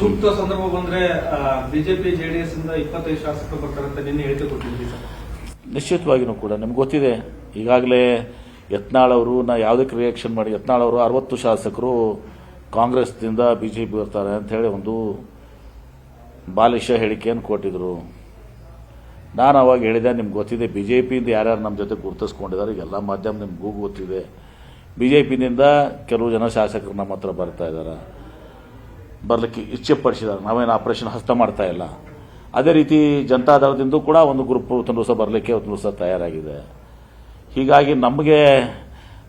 ಸೂಕ್ತ ಸಂದರ್ಭ ಬಂದ್ರೆ ಬಿಜೆಪಿ ಜೆಡಿಎಸ್ ಇಂದ 25 ಶಾಸಕರು ಬರ್ತಾರಂತ ನಿನ್ನೆ ಹೇಳಿಕೆ ಕೊಟ್ಟಿದ್ದೀರಿ ಸರ್. ನಿಶ್ಚಿತವಾಗಿಯೂ ಕೂಡ ನಮ್ಗೆ ಗೊತ್ತಿದೆ. ಈಗಾಗಲೇ ಯತ್ನಾಳ್ ಅವರು ಯಾವುದಕ್ಕೆ ರಿಯಾಕ್ಷನ್ ಮಾಡಿ ಯತ್ನಾಳ್ ಅವರು 60 ಶಾಸಕರು ಕಾಂಗ್ರೆಸ್ನಿಂದ ಬಿಜೆಪಿ ಬರ್ತಾರೆ ಅಂತ ಹೇಳಿ ಒಂದು ಬಾಲಿಶ ಹೇಳಿಕೆಯನ್ನು ಕೊಟ್ಟಿದ್ರು. ನಾನು ಅವಾಗ ಹೇಳಿದೆ, ನಿಮ್ಗೆ ಗೊತ್ತಿದೆ ಬಿಜೆಪಿಯಿಂದ ಯಾರ್ಯಾರು ನಮ್ಮ ಜೊತೆ ಗುರುತಿಸ್ಕೊಂಡಿದ್ದಾರೆ, ಎಲ್ಲ ಮಾಧ್ಯಮ ನಿಮ್ಗೂ ಗೊತ್ತಿದೆ. ಬಿಜೆಪಿನಿಂದ ಕೆಲವು ಜನ ಶಾಸಕರು ನಮ್ಮ ಹತ್ರ ಬರ್ತಾ ಇದ್ದಾರೆ, ಬರಲಿಕ್ಕೆ ಇಚ್ಛೆ ಪಡಿಸಿದ್ದಾರೆ. ನಾವೇನು ಆಪರೇಷನ್ ಹಸ್ತ ಮಾಡ್ತಾ ಇಲ್ಲ. ಅದೇ ರೀತಿ ಜನತಾದಳದಿಂದ ಕೂಡ ಒಂದು ಗ್ರೂಪ್ ಒಂದು ದಿವಸ ಬರಲಿಕ್ಕೆ ಒಂದು ದಿವಸ ತಯಾರಾಗಿದೆ. ಹೀಗಾಗಿ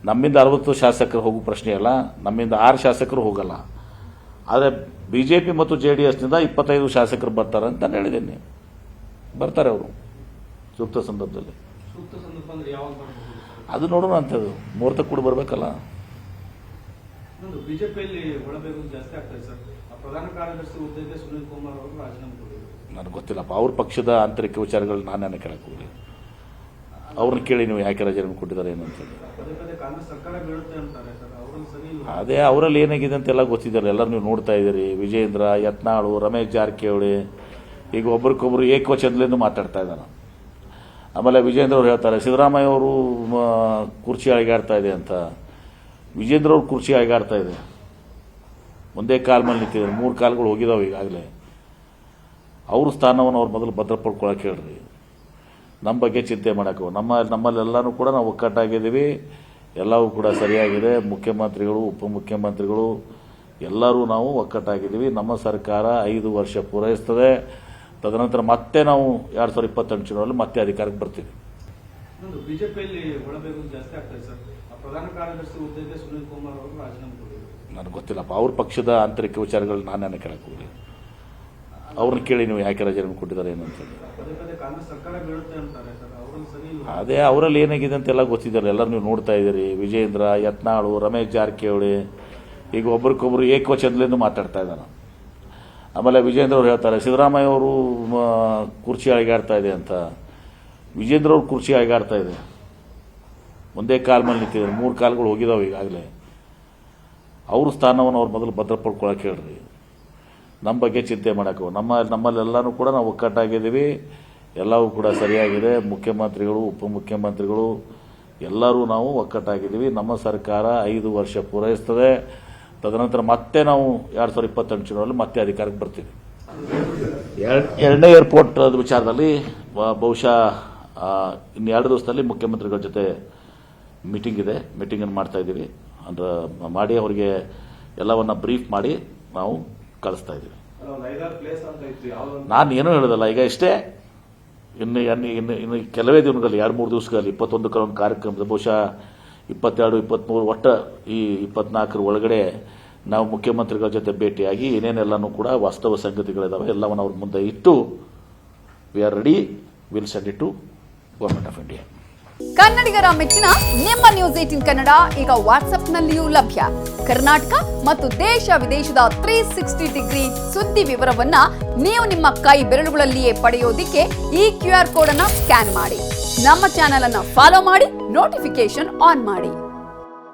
ನಮ್ಮಿಂದ 60 ಶಾಸಕರು ಹೋಗೋ ಪ್ರಶ್ನೆ ಅಲ್ಲ, ನಮ್ಮಿಂದ 6 ಶಾಸಕರು ಹೋಗಲ್ಲ. ಆದರೆ ಬಿಜೆಪಿ ಮತ್ತು ಜೆಡಿಎಸ್ನಿಂದ 25 ಶಾಸಕರು ಬರ್ತಾರೆ ಅಂತ ನಾನು ಹೇಳಿದ್ದೀನಿ. ಬರ್ತಾರೆ ಅವರು ಸೂಕ್ತ ಸಂದರ್ಭದಲ್ಲಿ. ಸೂಕ್ತ ಸಂದರ್ಭ ಅಂದ್ರೆ ಯಾವಾಗ ಬರ್ಬೋದು? ಅದು ನೋಡೋಣ ಅಂತದ್ದು ಮುಹೂರ್ತ ಕೂಡ ಬರಬೇಕಲ್ಲ. ಬಿಜೆಪಿಯಲ್ಲಿ ಒಳಬೇಗು ಜಾಸ್ತಿ ಆಗ್ತದೆ ಸರ್. ಪ್ರಧಾನ ಕಾರ್ಯದರ್ಶಿ ಹುದ್ದೆಗೆ ಸುನೀಲ್ ಕುಮಾರ್ ಅವರು ರಾಜೀನಾಮೆ ಕೊಟ್ಟಿದ್ದಾರೆ. ನನಗೆ ಗೊತ್ತಿಲ್ಲಪ್ಪ, ಅವ್ರ ಪಕ್ಷದ ಆಂತರಿಕ ವಿಚಾರಗಳು ನಾನೇ ಕೇಳಕ್ಕೆ ಹೋಗಿ ಅವ್ರನ್ನ ಕೇಳಿ ನೀವು ಯಾಕೆ ರಾಜೀನಾಮೆ ಕೊಟ್ಟಿದ್ದಾರೆ ಏನು ಅಂತ. ಪದೇ ಪದೇ ಕಾಂಗ್ರೆಸ್ ಸರ್ಕಾರ ಬೀಳುತ್ತೆ ಅಂತಾರೆ ಸರ್, ಅವ್ರನ್ನ ಸರಿ ಇಲ್ಲ. ಅದೇ ಅವರಲ್ಲಿ ಏನಾಗಿದೆ ಅಂತೆಲ್ಲ ಗೊತ್ತಿದ್ದಾರೆ, ಎಲ್ಲರೂ ನೀವು ನೋಡ್ತಾ ಇದ್ದೀರಿ. ವಿಜೇಂದ್ರ, ಯತ್ನಾಳು, ರಮೇಶ್ ಜಾರಕಿಹೊಳಿ ಈಗ ಒಬ್ರಿಗೊಬ್ರು ಏಕವಚನದಿಂದ ಮಾತಾಡ್ತಾ ಇದ್ದಾರೆ. ಆಮೇಲೆ ವಿಜೇಂದ್ರ ಅವರು ಹೇಳ್ತಾರೆ ಸಿದ್ದರಾಮಯ್ಯ ಅವರು ಕುರ್ಚಿ ಅಳಿಗಾಡ್ತಾ ಇದೆ ಅಂತ. ವಿಜೇಂದ್ರ ಅವ್ರ ಕುರ್ಚಿ ಅಳಿಗಾಡ್ತಾ ಇದೆ, ಒಂದೇ ಕಾಲ್ ಮೇಲೆ ನಿಂತಿದ್ದಾರೆ. 3 ಕಾಲ್ಗಳು ಹೋಗಿದಾವೆ ಈಗಾಗಲೇ. ಅವ್ರ ಸ್ಥಾನವನ್ನು ಅವ್ರು ಮೊದಲು ಭದ್ರಪಡ್ಕೊಳಕ್ಕೆ ಹೇಳ್ರಿ. ನಮ್ಮ ಬಗ್ಗೆ ಚಿಂತೆ ಮಾಡೋಕೆ ನಮ್ಮಲ್ಲೆಲ್ಲನೂ ಕೂಡ ನಾವು ಒಕ್ಕಟ್ಟಾಗಿದ್ದೀವಿ, ಎಲ್ಲವೂ ಕೂಡ ಸರಿಯಾಗಿದೆ. ಮುಖ್ಯಮಂತ್ರಿಗಳು, ಉಪಮುಖ್ಯಮಂತ್ರಿಗಳು ಎಲ್ಲರೂ ನಾವು ಒಕ್ಕಟ್ಟಾಗಿದ್ದೀವಿ. ನಮ್ಮ ಸರ್ಕಾರ 5 ವರ್ಷ ಪೂರೈಸ್ತದೆ. ತದನಂತರ ಮತ್ತೆ ನಾವು 2028 ಚುನಾವಣೆಯಲ್ಲಿ ಮತ್ತೆ ಅಧಿಕಾರಕ್ಕೆ ಬರ್ತೀವಿ. ಬಿಜೆಪಿಯಲ್ಲಿ ಒಳಬೇಗು ಜಾಸ್ತಿ ಆಗ್ತದೆ ಸರ್. ಪ್ರಧಾನ ಕಾರ್ಯದರ್ಶಿ ಹುದ್ದೆಗೆ ಸುನೀಲ್ ಕುಮಾರ್ ಅವರು ರಾಜೀನಾಮೆ ಕೊಟ್ಟಿದ್ದಾರೆ. ನನಗೆ ಗೊತ್ತಿಲ್ಲಪ್ಪ, ಅವ್ರ ಪಕ್ಷದ ಆಂತರಿಕ ವಿಚಾರಗಳು ನಾನೇ ಕೇಳಕ್ಕೆ ಹೋಗಿ ಅವ್ರನ್ನ ಕೇಳಿ ನೀವು ಯಾಕೆ ರಾಜೀನಾಮೆ ಕೊಟ್ಟಿದ್ದಾರೆ ಏನು ಅಂತ. ಪದೇ ಪದೇ ಕಾಂಗ್ರೆಸ್ ಸರ್ಕಾರ ಬೀಳುತ್ತೆ ಅಂತಾರೆ ಸರ್, ಅವ್ರನ್ನ ಸರಿ ಇಲ್ಲ. ಅದೇ ಅವರಲ್ಲಿ ಏನಾಗಿದೆ ಅಂತೆಲ್ಲ ಗೊತ್ತಿದ್ದಾರೆ, ಎಲ್ಲರೂ ನೀವು ನೋಡ್ತಾ ಇದ್ದೀರಿ. ವಿಜೇಂದ್ರ, ಯತ್ನಾಳು, ರಮೇಶ್ ಜಾರಕಿಹೊಳಿ ಈಗ ಒಬ್ರಿಗೊಬ್ರು ಏಕವಚನದಿಂದ ಮಾತಾಡ್ತಾ ಇದ್ದಾರೆ. ಆಮೇಲೆ ವಿಜೇಂದ್ರ ಅವರು ಹೇಳ್ತಾರೆ ಸಿದ್ದರಾಮಯ್ಯ ಅವರು ಕುರ್ಚಿ ಅಳಿಗಾಡ್ತಾ ಇದೆ ಅಂತ. ವಿಜೇಂದ್ರ ಅವ್ರ ಕುರ್ಚಿ ಅಳಿಗಾಡ್ತಾ ಇದೆ, ಒಂದೇ ಕಾಲ್ ಮೇಲೆ ನಿಂತಿದ್ದಾರೆ. 3 ಕಾಲ್ಗಳು ಹೋಗಿದಾವೆ ಈಗಾಗಲೇ. ಅವ್ರ ಸ್ಥಾನವನ್ನು ಅವ್ರು ಮೊದಲು ಭದ್ರಪಡ್ಕೊಳಕ್ಕೆ ಹೇಳ್ರಿ. ನಮ್ಮ ಬಗ್ಗೆ ಚಿಂತೆ ಮಾಡೋಕೆ ನಮ್ಮಲ್ಲೆಲ್ಲನೂ ಕೂಡ ನಾವು ಒಕ್ಕಟ್ಟಾಗಿದ್ದೀವಿ, ಎಲ್ಲವೂ ಕೂಡ ಸರಿಯಾಗಿದೆ. ಮುಖ್ಯಮಂತ್ರಿಗಳು, ಉಪಮುಖ್ಯಮಂತ್ರಿಗಳು ಎಲ್ಲರೂ ನಾವು ಒಕ್ಕಟ್ಟಾಗಿದ್ದೀವಿ. ನಮ್ಮ ಸರ್ಕಾರ 5 ವರ್ಷ ಪೂರೈಸ್ತದೆ. ತದನಂತರ ಮತ್ತೆ ನಾವು 2028 ಚುನಾವಣೆಯಲ್ಲಿ ಮತ್ತೆ ಅಧಿಕಾರಕ್ಕೆ ಬರ್ತೀವಿ. 2ನೇ ಏರ್ಪೋರ್ಟ್ ವಿಚಾರದಲ್ಲಿ ಬಹುಶಃ ಇನ್ನು 2 ದಿವಸದಲ್ಲಿ ಮುಖ್ಯಮಂತ್ರಿಗಳ ಜೊತೆ ಮೀಟಿಂಗ್ ಇದೆ. ಮೀಟಿಂಗನ್ನು ಮಾಡ್ತಾ ಇದ್ದೀವಿ. ಅಂದ್ರೆ ಮಾಡಿ ಅವರಿಗೆ ಎಲ್ಲವನ್ನ ಬ್ರೀಫ್ ಮಾಡಿ ನಾವು ಕಳಿಸ್ತಾ ಇದ್ದೀವಿ. ನಾನು ಏನೂ ಹೇಳೋದಲ್ಲ, ಈಗ ಇಷ್ಟೇ. ಇನ್ನು ಕೆಲವೇ ದಿನಗಳಲ್ಲಿ 2-3 ದಿವಸಗಳಲ್ಲಿ 21 ಒಂದು ಕಾರ್ಯಕ್ರಮದ ಬಹುಶಃ 22, 23 ಒಟ್ಟ ಈ 24 ಒಳಗಡೆ ನಾವು ಮುಖ್ಯಮಂತ್ರಿಗಳ ಜೊತೆ ಭೇಟಿಯಾಗಿ ಏನೇನೆಲ್ಲನೂ ಕೂಡ ವಾಸ್ತವ ಸಂಗತಿಗಳಿದಾವೆ ಎಲ್ಲವನ್ನು ಅವ್ರ ಮುಂದೆ ಇಟ್ಟು we are ready, will send it to government of India. ಕನ್ನಡಿಗರ ಮೆಚ್ಚಿನ ನಿಮ್ಮ ನ್ಯೂಸ್ 18 ಕನ್ನಡ ಈಗ ವಾಟ್ಸ್ಆಪ್ನಲ್ಲಿಯೂ ಲಭ್ಯ. ಕರ್ನಾಟಕ ಮತ್ತು ದೇಶ ವಿದೇಶದ 360 ಡಿಗ್ರಿ ಸುದ್ದಿ ವಿವರವನ್ನ ನೀವು ನಿಮ್ಮ ಕೈ ಬೆರಳುಗಳಲ್ಲಿಯೇ ಪಡೆಯೋದಿಕ್ಕೆ ಈ QR ಕೋಡ್ ಅನ್ನು ಸ್ಕ್ಯಾನ್ ಮಾಡಿ. ನಮ್ಮ ಚಾನೆಲ್ ಅನ್ನು ಫಾಲೋ ಮಾಡಿ, ನೋಟಿಫಿಕೇಶನ್ ಆನ್ ಮಾಡಿ.